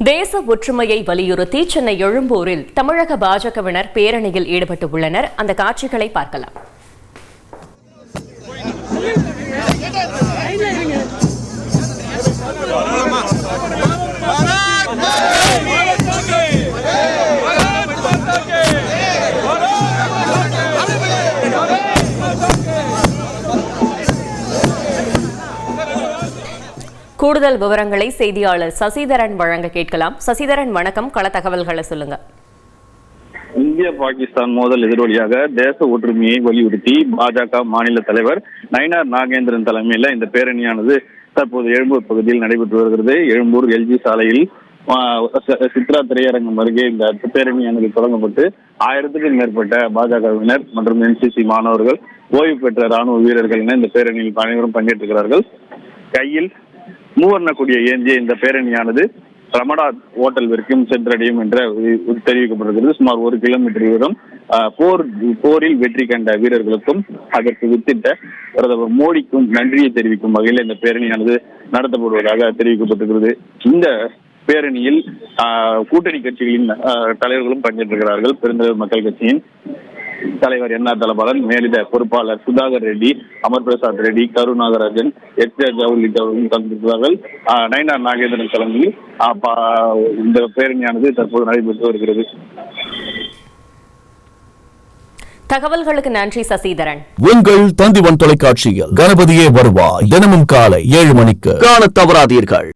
தேச ஒற்றுமையை வலியுறுத்தி சென்னை எழும்பூரில் தமிழக பாஜகவினர் பேரணியில் ஈடுபட்டுள்ளனர். அந்த காட்சிகளை பார்க்கலாம். கூடுதல் விவரங்களை செய்தியாளர் சசிதரன் வழங்க கேட்கலாம். சசிதரன், வணக்கம். கள தகவல்களை சொல்லுங்க. இந்திய பாகிஸ்தான் மோதல் எதிரொலியாக தேச ஒற்றுமையை வலியுறுத்தி பாஜக மாநில தலைவர் நயினார் நாகேந்திரன் தலைமையில் இந்த பேரணியானது தற்போது எழும்பூர் பகுதியில் நடைபெற்று வருகிறது. எழும்பூர் எல்ஜி சாலையில் சித்ரா திரையரங்கம் அருகே இந்த பேரணியானது தொடங்கப்பட்டு 1000க்கும் மேற்பட்ட பாஜகவினர் மற்றும் என்சிசி மாணவர்கள், ஓய்வு பெற்ற ராணுவ வீரர்கள் என இந்த பேரணியில் அனைவரும் பங்கேற்றுகிறார்கள். கையில் மூவர்ண கொடியை ஏந்திய இந்த பேரணியானது ரமடா ஓட்டல் வரைக்கும் சென்றடையும் என்று தெரிவிக்கப்பட்டிருக்கிறது. சுமார் 1 கிலோமீட்டர் தூரம் போரில் வெற்றி கண்ட வீரர்களுக்கும் அதற்கு வித்திட்ட பிரதமர் மோடிக்கும் நன்றியை தெரிவிக்கும் வகையில் இந்த பேரணியானது நடத்தப்படுவதாக தெரிவிக்கப்பட்டிருக்கிறது. இந்த பேரணியில் கூட்டணி கட்சிகளின் தலைவர்களும் பங்கேற்றிருக்கிறார்கள். பெருந்தலைவர் மக்கள் கட்சியின் தலைவர் என்.ஆர். தலபாலன், மேலிட பொறுப்பாளர் சுதாகர் ரெட்டி, அமர் பிரசாத் ரெட்டி, கருநாகராஜன், எச்.ஜ. உள்ளிட்டவர்களும் கலந்திருக்கிறார்கள். நயினார் நாகேந்திரன் தலைமையில் இந்த பேரணியானது தற்போது நடைபெற்று வருகிறது. தகவல்களுக்கு நன்றி சசிதரன். உங்கள் தந்திவன் தொலைக்காட்சியில் கணபதியே வருவாய் தினமும் காலை 7 மணிக்கு காண தவறாதீர்கள்.